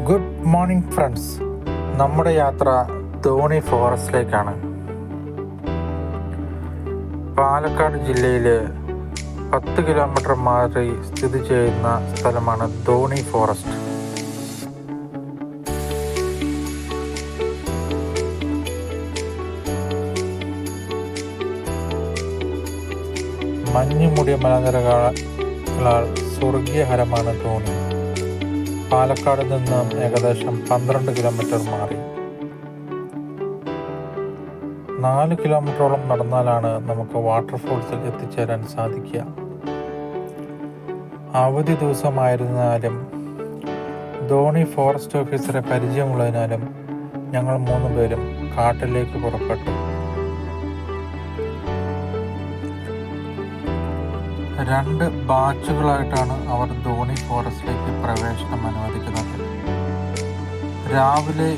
Good morning friends. നമ്മുടെ യാത്ര ധോണി ഫോറസ്റ്റിലേക്കാണ്. പാലക്കാട് ജില്ലയിൽ 10 കിലോമീറ്റർ മാറി സ്ഥിതി ചെയ്യുന്ന സ്ഥലമാണ് ധോണി ഫോറസ്റ്റ്. മഞ്ഞുമൂടിയ മലനിരകളാൽ സ്വർഗീയഹരമാണ് ധോണി. പാലക്കാട് നിന്നും ഏകദേശം 12 കിലോമീറ്റർ മാറി 4 കിലോമീറ്ററോളം നടന്നാലാണ് നമുക്ക് വാട്ടർഫോൾസിൽ എത്തിച്ചേരാൻ സാധിക്കുക. അവധി ദിവസമായിരുന്നാലും ധോണി ഫോറസ്റ്റ് ഓഫീസറെ പരിചയമുള്ളതിനാലും ഞങ്ങൾ 3 പേരും കാട്ടിലേക്ക് പുറപ്പെട്ടു. 2 ബാച്ചുകളായിട്ടാണ് അവർ ധോണി ഫോറസ്റ്റിലേക്ക് പ്രവേശനം അനുവദിക്കുന്നത്. രാവിലെ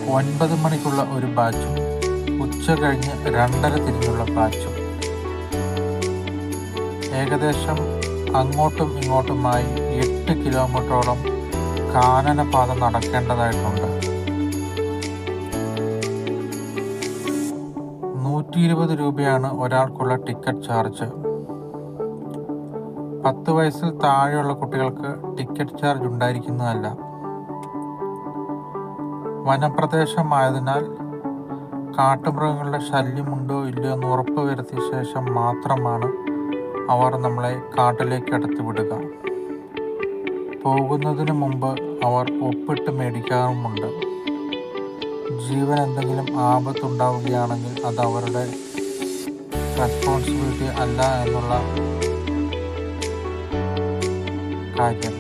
9 മണിക്കുള്ള ഒരു ബാച്ചും ഉച്ച കഴിഞ്ഞ് 2:30 തിരിഞ്ഞുള്ള ബാച്ചും. ഏകദേശം അങ്ങോട്ടും ഇങ്ങോട്ടുമായി 8 കിലോമീറ്ററോളം കാനനപാത നടക്കേണ്ടതായിട്ടുണ്ട്. 120 രൂപയാണ് ഒരാൾക്കുള്ള ടിക്കറ്റ് ചാർജ്. 10 വയസ്സിൽ താഴെയുള്ള കുട്ടികൾക്ക് ടിക്കറ്റ് ചാർജ് ഉണ്ടായിരിക്കുന്നതല്ല. വനപ്രദേശമായതിനാൽ കാട്ടുമൃഗങ്ങളുടെ ശല്യമുണ്ടോ ഇല്ലയോ എന്ന് ഉറപ്പ് വരുത്തിയ ശേഷം മാത്രമാണ് അവർ നമ്മളെ കാട്ടിലേക്ക് കടത്തിവിടുക. പോകുന്നതിന് മുമ്പ് അവർ ഒപ്പിട്ട് മേടിക്കാറുമുണ്ട്. ജീവൻ എന്തെങ്കിലും ആപത്തുണ്ടാവുകയാണെങ്കിൽ അത് അവരുടെ റെസ്പോൺസിബിലിറ്റി അല്ല എന്നുള്ള കാര്യം.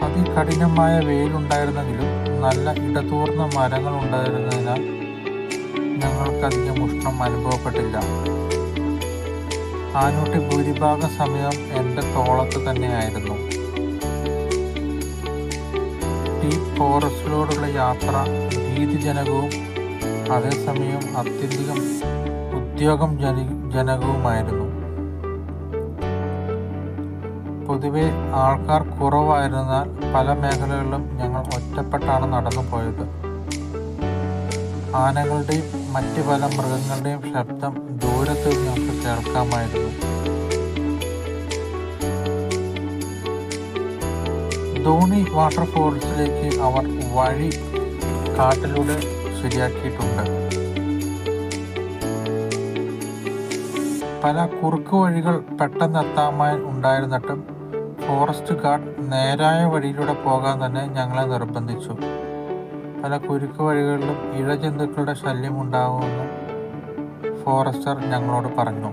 അതികഠിനമായ വെയിലുണ്ടായിരുന്നെങ്കിലും നല്ല ഇടതൂർന്ന മരങ്ങൾ ഉണ്ടായിരുന്നതിനാൽ ഞങ്ങൾക്കധികം ഉഷ്ണം അനുഭവപ്പെട്ടില്ല. ആനൂട്ടി ഭൂരിഭാഗം സമയം എൻ്റെ തോളത്ത് തന്നെയായിരുന്നു. ഈ ഫോറസ്റ്റിലോടുള്ള യാത്ര ഭീതിജനകവും അതേസമയം അത്യധികം ഉദ്യോഗം ജനകവുമായിരുന്നു. പൊതുവെ ആൾക്കാർ കുറവായിരുന്നാൽ പല മേഖലകളിലും ഞങ്ങൾ ഒറ്റപ്പെട്ടാണ് നടന്നു പോയത്. ആനകളുടെയും മറ്റ് പല മൃഗങ്ങളുടെയും ശബ്ദം ദൂരത്ത് ഞങ്ങൾക്ക് കേൾക്കാമായിരുന്നു. ധോണി വാട്ടർഫോൾസിലേക്ക് അവർ വഴി കാട്ടിലൂടെ ശരിയാക്കിയിട്ടുണ്ട്. പല കുറുക്ക് വഴികൾ പെട്ടെന്നെത്താമായി ഉണ്ടായിരുന്നിട്ടും ഫോറസ്റ്റ് ഗാർഡ് നേരായ വഴിയിലൂടെ പോകാൻ തന്നെ ഞങ്ങളെ നിർബന്ധിച്ചു. പല കുരുക്ക് വഴികളിലും ഇഴജന്തുക്കളുടെ ശല്യമുണ്ടാകുമെന്ന് ഫോറസ്റ്റർ ഞങ്ങളോട് പറഞ്ഞു.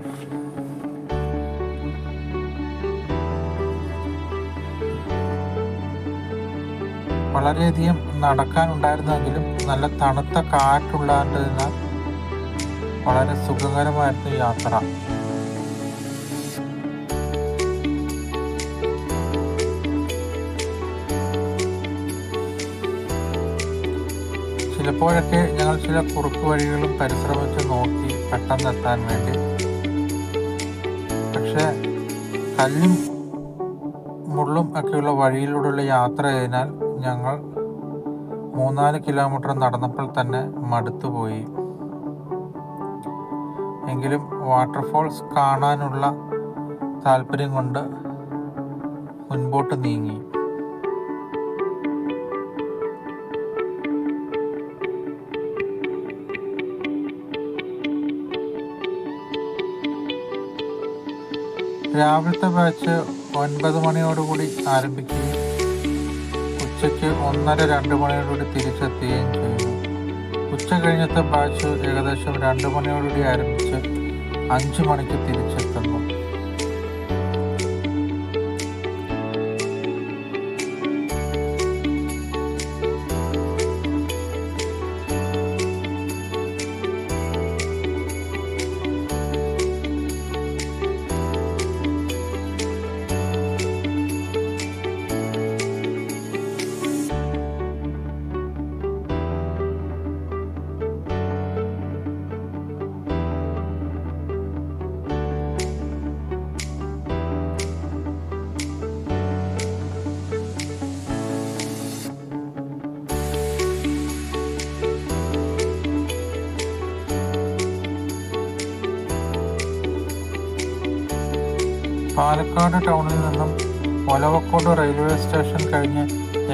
വളരെയധികം നടക്കാനുണ്ടായിരുന്നെങ്കിലും നല്ല തണുത്ത കാറ്റുള്ളതിനാൽ വളരെ സുഖകരമായിരുന്നു യാത്ര. ചിലപ്പോഴൊക്കെ ഞങ്ങൾ ചില കുറുക്ക് വഴികളും പരിശ്രമിച്ച് നോക്കി പെട്ടെന്നെത്താൻ വേണ്ടി. പക്ഷേ കല്ലും മുള്ളും ഒക്കെയുള്ള വഴിയിലൂടെയുള്ള യാത്ര ചെയ്തതിനാൽ ഞങ്ങൾ 3-4 കിലോമീറ്റർ നടന്നപ്പോൾ തന്നെ മടുത്തുപോയി. എങ്കിലും വാട്ടർഫോൾസ് കാണാനുള്ള താല്പര്യം കൊണ്ട് മുൻപോട്ട് നീങ്ങി. രാവിലത്തെ ബാച്ച് 9 മണിയോടുകൂടി ആരംഭിക്കുകയും ഉച്ചയ്ക്ക് 1:30-2 മണിയോടുകൂടി തിരിച്ചെത്തുകയും ചെയ്യുന്നു. ഉച്ച കഴിഞ്ഞത്തെ ബാച്ച് ഏകദേശം 2 മണിയോടുകൂടി ആരംഭിച്ച് 5 മണിക്ക് തിരിച്ചെത്തുന്നു. പാലക്കാട് ടൗണിൽ നിന്നും ഒലവക്കോട് റെയിൽവേ സ്റ്റേഷൻ കഴിഞ്ഞ്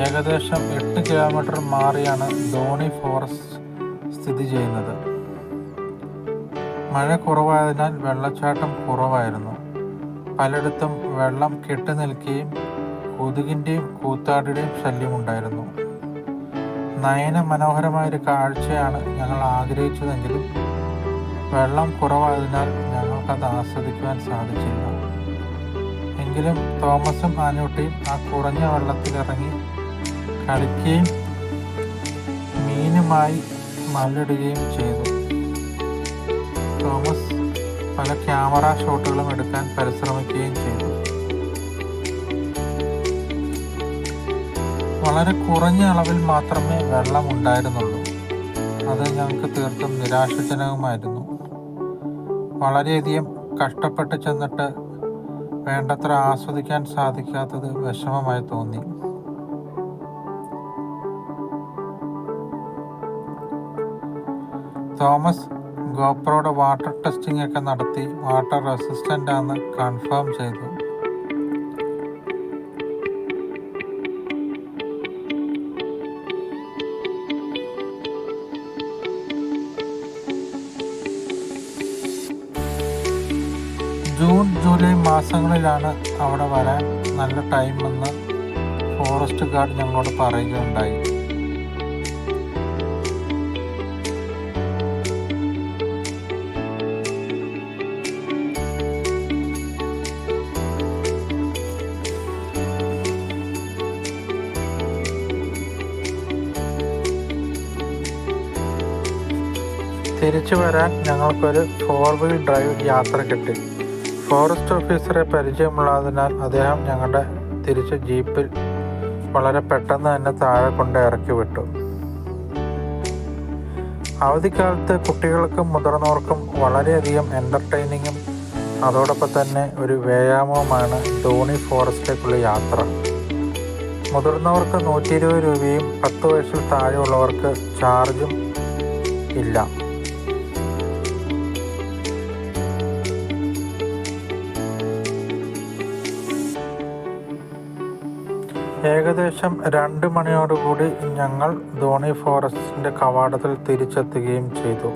ഏകദേശം 8 കിലോമീറ്റർ മാറിയാണ് ധോണി ഫോറസ്റ്റ് സ്ഥിതി ചെയ്യുന്നത്. മഴ കുറവായതിനാൽ വെള്ളച്ചാട്ടം കുറവായിരുന്നു. പലയിടത്തും വെള്ളം കെട്ടി നിൽക്കുകയും കൊതുകിൻ്റെയും കൂത്താടിയുടെയും ശല്യമുണ്ടായിരുന്നു. നയന മനോഹരമായൊരു കാഴ്ചയാണ് ഞങ്ങൾ ആഗ്രഹിച്ചതെങ്കിലും വെള്ളം കുറവായതിനാൽ ഞങ്ങൾക്കത് ആസ്വദിക്കുവാൻ സാധിച്ചില്ല. എങ്കിലും തോമസും ആനൂട്ടിയും ആ കുറഞ്ഞ വെള്ളത്തിലിറങ്ങി കളിക്കുകയും മീനുമായി മല്ലിടുകയും ചെയ്തു. തോമസ് പല ക്യാമറ ഷോട്ടുകളും എടുക്കാൻ പരിശ്രമിക്കുകയും ചെയ്തു. വളരെ കുറഞ്ഞ അളവിൽ മാത്രമേ വെള്ളം ഉണ്ടായിരുന്നുള്ളൂ. അത് ഞങ്ങൾക്ക് തീർത്തും നിരാശാജനകമായിരുന്നു. വളരെയധികം കഷ്ടപ്പെട്ട് ചെന്നിട്ട് വേണ്ടത്ര ആസ്വദിക്കാൻ സാധിക്കാത്തത് വിഷമമായി തോന്നി. തോമസ് ഗോപ്രോയുടെ വാട്ടർ ടെസ്റ്റിംഗ് ഒക്കെ നടത്തി വാട്ടർ റെസിസ്റ്റൻ്റ് ആണെന്ന് കൺഫേം ചെയ്തു. ജൂൺ ജൂലൈ മാസങ്ങളിലാണ് അവിടെ വരാൻ നല്ല ടൈമെന്ന് ഫോറസ്റ്റ് ഗാർഡ് ഞങ്ങളോട് പറയുകയുണ്ടായി. തിരിച്ചു വരാൻ ഞങ്ങൾക്കൊരു 4 വീൽ ഡ്രൈവ് യാത്ര കിട്ടി. ഫോറസ്റ്റ് ഓഫീസറെ പരിചയമുള്ളതിനാൽ അദ്ദേഹം ഞങ്ങളുടെ തിരിച്ച് ജീപ്പിൽ വളരെ പെട്ടെന്ന് തന്നെ താഴെ കൊണ്ട് ഇറക്കി വിട്ടു. അവധിക്കാലത്ത് കുട്ടികൾക്കും മുതിർന്നവർക്കും വളരെയധികം എൻ്റർടൈനിങ്ങും അതോടൊപ്പം തന്നെ ഒരു വ്യായാമവുമാണ് ധോണി ഫോറസ്റ്റിലേക്കുള്ള യാത്ര. മുതിർന്നവർക്ക് 120 രൂപയും 10 വയസ്സിൽ താഴെയുള്ളവർക്ക് ചാർജും ഇല്ല. ഏകദേശം 2 മണിയോടുകൂടി ഞങ്ങൾ ധോണി ഫോറസ്റ്റിൻ്റെ കവാടത്തിൽ തിരിച്ചെത്തുകയും ചെയ്തു.